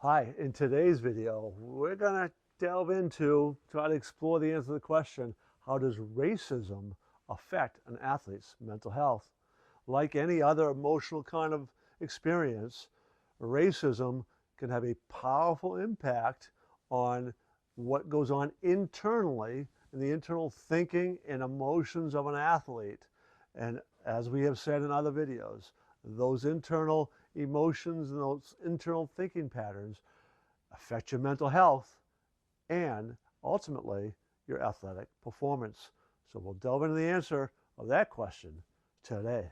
Hi, in today's video, we're going to delve into, try to explore the answer to the question, how does racism affect an athlete's mental health? Like any other emotional kind of experience, racism can have a powerful impact on what goes on internally in the internal thinking and emotions of an athlete. And as we have said in other videos, those internal emotions and those internal thinking patterns affect your mental health and ultimately your athletic performance. So we'll delve into the answer of that question today.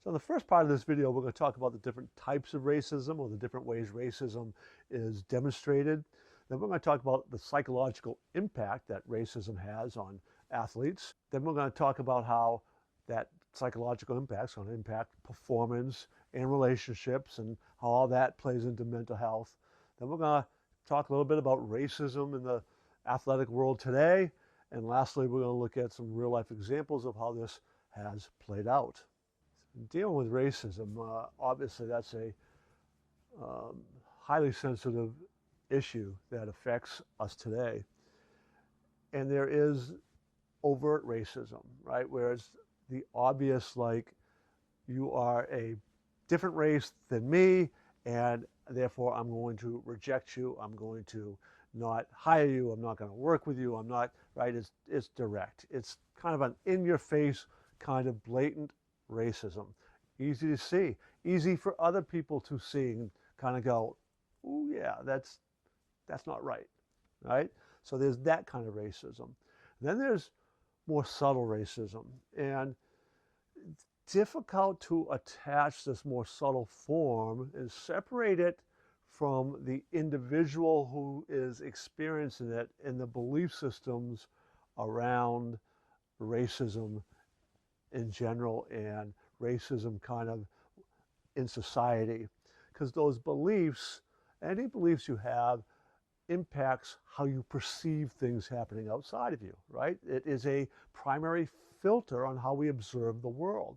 So in the first part of this video, we're going to talk about the different types of racism, or the different ways racism is demonstrated. Then we're going to talk about the psychological impact that racism has on athletes. Then we're going to talk about how that psychological impact is going to impact performance and relationships and how all that plays into mental health. Then we're going to talk a little bit about racism in the athletic world today. And lastly, we're going to look at some real life examples of how this has played out. Dealing with racism, obviously that's a highly sensitive issue that affects us today. And there is overt racism, right? Where it's the obvious, like, you are a different race than me, and therefore I'm going to reject you. I'm going to not hire you. I'm not going to work with you. I'm not, right? It's direct. It's kind of an in-your-face kind of blatant racism. Easy to see, easy for other people to see and kind of go, oh yeah, that's not right, right? So there's that kind of racism. Then there's more subtle racism, and it's difficult to attach this more subtle form and separate it from the individual who is experiencing it and the belief systems around racism in general and racism kind of in society. Because those beliefs, any beliefs you have, impacts how you perceive things happening outside of you, right? It is a primary filter on how we observe the world.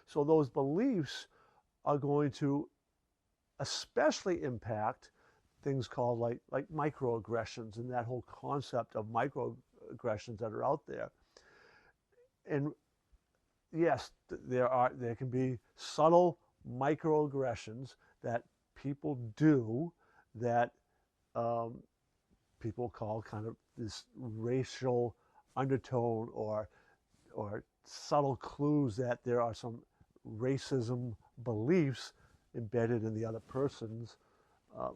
So those beliefs are going to especially impact things called like microaggressions and that whole concept of microaggressions that are out there. And yes, there can be subtle microaggressions that people do that people call kind of this racial undertone or subtle clues that there are some racism beliefs embedded in the other person's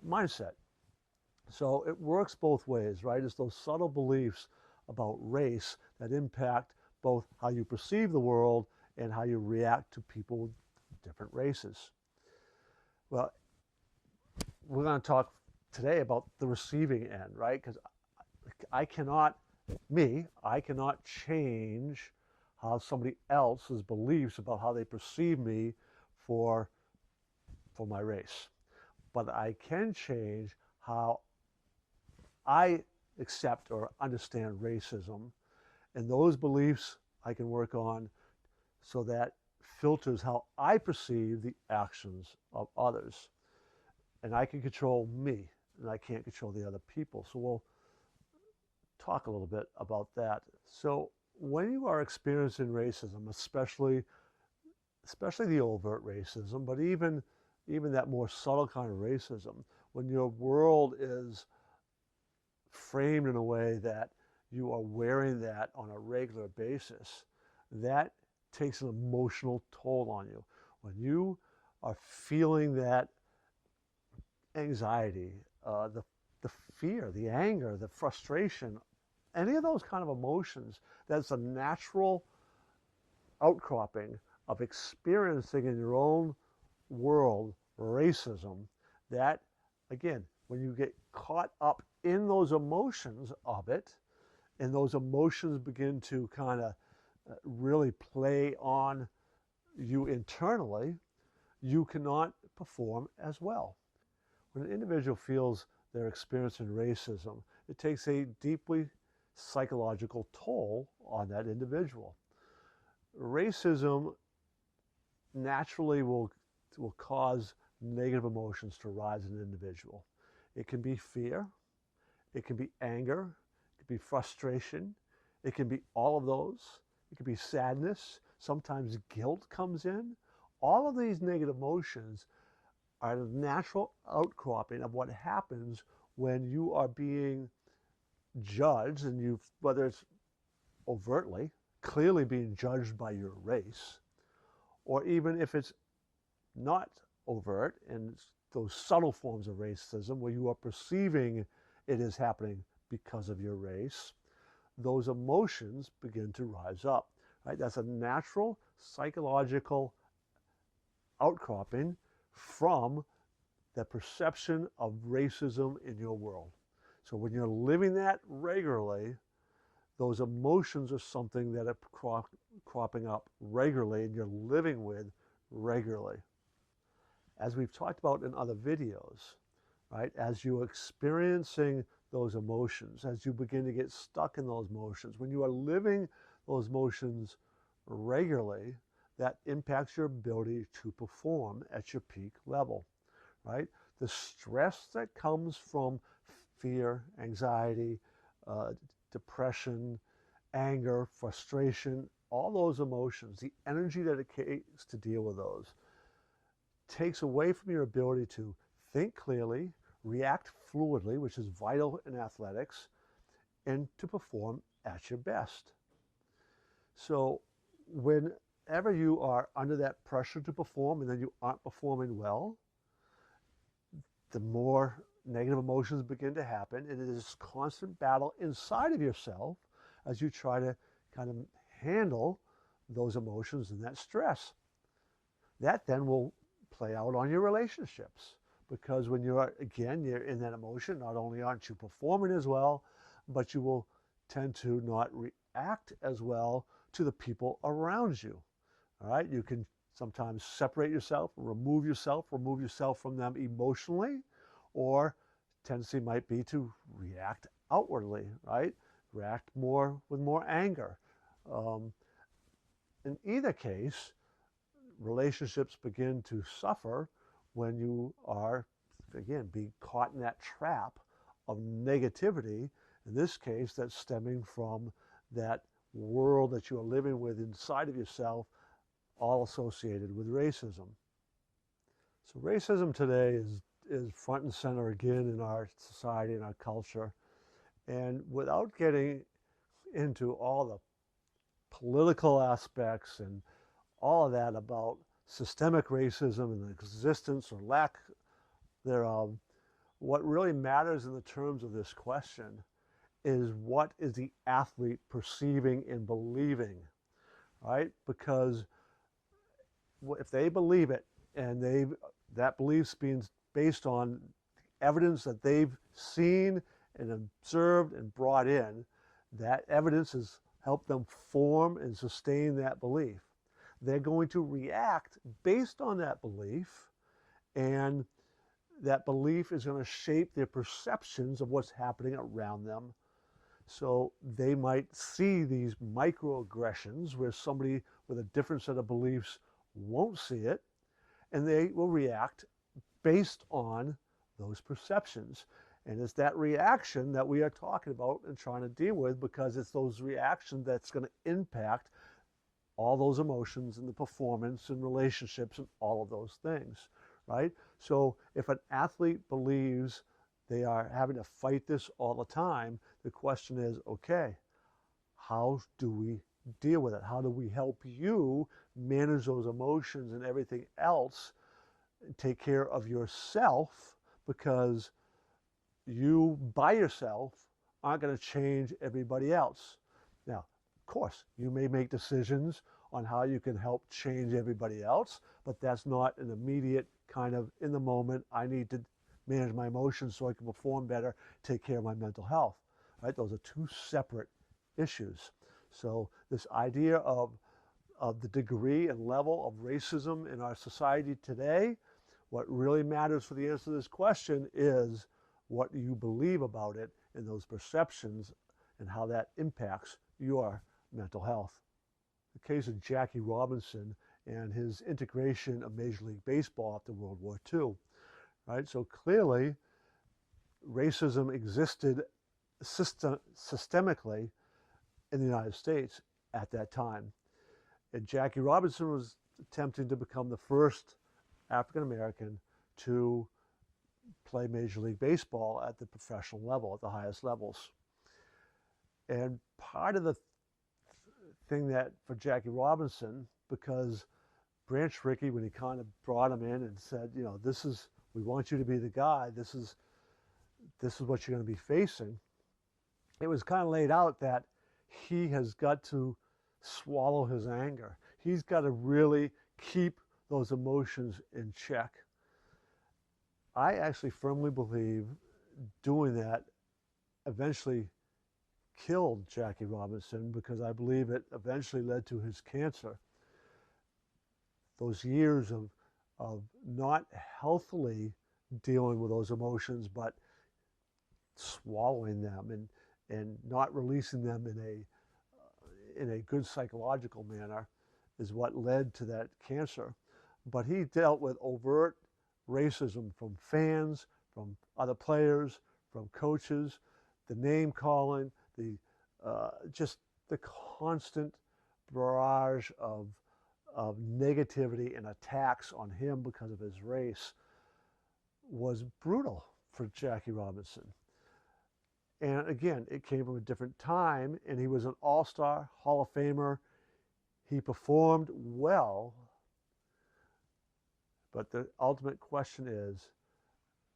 mindset. So it works both ways, right? It's those subtle beliefs about race that impact both how you perceive the world and how you react to people with different races. Well, we're going to talk today about the receiving end, right? Because I cannot change how somebody else's beliefs about how they perceive me for my race. But I can change how I accept or understand racism, and those beliefs I can work on so that filters how I perceive the actions of others. And I can control me, and I can't control the other people. So we'll talk a little bit about that. So when you are experiencing racism, especially the overt racism, but even that more subtle kind of racism, when your world is framed in a way that you are wearing that on a regular basis, that takes an emotional toll on you. When you are feeling that anxiety, the fear, the anger, the frustration, any of those kind of emotions, that's a natural outcropping of experiencing in your own world racism. That, again, when you get caught up in those emotions of it, and those emotions begin to kind of really play on you internally, you cannot perform as well. When an individual feels they're experiencing racism, it takes a deeply psychological toll on that individual. Racism naturally will cause negative emotions to rise in an individual. It can be fear, it can be anger, it can be frustration, it can be all of those, it can be sadness, sometimes guilt comes in. All of these negative emotions are the natural outcropping of what happens when you are being judged, and you, whether it's overtly, clearly being judged by your race, or even if it's not overt and it's those subtle forms of racism where you are perceiving it is happening because of your race, those emotions begin to rise up. Right? That's a natural psychological outcropping from the perception of racism in your world. So when you're living that regularly, those emotions are something that are cropping up regularly and you're living with regularly. As we've talked about in other videos, right, as you're experiencing those emotions, as you begin to get stuck in those emotions, when you are living those emotions regularly, that impacts your ability to perform at your peak level, right? The stress that comes from fear, anxiety, depression, anger, frustration, all those emotions, the energy that it takes to deal with those, takes away from your ability to think clearly, react fluidly, which is vital in athletics, and to perform at your best. So whenever you are under that pressure to perform and then you aren't performing well, the more negative emotions begin to happen, and it is this constant battle inside of yourself as you try to kind of handle those emotions and that stress. That then will play out on your relationships, because when you're in that emotion, not only aren't you performing as well, but you will tend to not react as well to the people around you. All right, you can sometimes separate yourself, remove yourself from them emotionally, or tendency might be to react outwardly, right? React more with more anger. In either case, relationships begin to suffer when you are, again, being caught in that trap of negativity. In this case, that's stemming from that world that you are living with inside of yourself, all associated with racism. So racism today is front and center again in our society and our culture. And without getting into all the political aspects and all of that about systemic racism and the existence or lack thereof, what really matters in the terms of this question is what is the athlete perceiving and believing, right? Because if they believe it and that belief's being based on evidence that they've seen and observed and brought in, that evidence has helped them form and sustain that belief. They're going to react based on that belief, and that belief is going to shape their perceptions of what's happening around them. So they might see these microaggressions where somebody with a different set of beliefs won't see it, and they will react based on those perceptions. And it's that reaction that we are talking about and trying to deal with, because it's those reactions that's going to impact all those emotions and the performance and relationships and all of those things, right? So if an athlete believes they are having to fight this all the time, the question is, okay, how do we deal with it? How do we help you manage those emotions and everything else, and take care of yourself? Because you by yourself aren't going to change everybody else. Now, of course, you may make decisions on how you can help change everybody else, but that's not an immediate kind of in the moment, I need to manage my emotions so I can perform better, take care of my mental health, right? Those are two separate issues. So this idea of the degree and level of racism in our society today, what really matters for the answer to this question is what you believe about it and those perceptions and how that impacts your mental health. The case of Jackie Robinson and his integration of Major League Baseball after World War II, right? So clearly, racism existed systemically in the United States at that time. And Jackie Robinson was attempting to become the first African American to play Major League Baseball at the professional level, at the highest levels. And part of the thing that for Jackie Robinson, because Branch Rickey, when he kind of brought him in and said, you know, we want you to be the guy, this is what you're going to be facing, it was kind of laid out that he has got to swallow his anger. He's got to really keep those emotions in check. I actually firmly believe doing that eventually killed Jackie Robinson, because I believe it eventually led to his cancer. Those years of not healthily dealing with those emotions, but swallowing them and not releasing them in a good psychological manner is what led to that cancer. But he dealt with overt racism from fans, from other players, from coaches, the name calling, just the constant barrage of negativity and attacks on him because of his race was brutal for Jackie Robinson. And again, it came from a different time, and he was an all-star, Hall of Famer. He performed well, but the ultimate question is,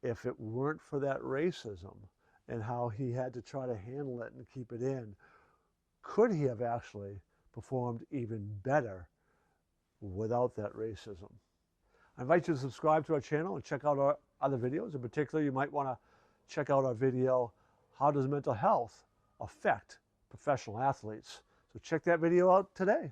if it weren't for that racism and how he had to try to handle it and keep it in, could he have actually performed even better without that racism? I invite you to subscribe to our channel and check out our other videos. In particular, you might want to check out our video, How Does Mental Health Affect Professional Athletes? So check that video out today.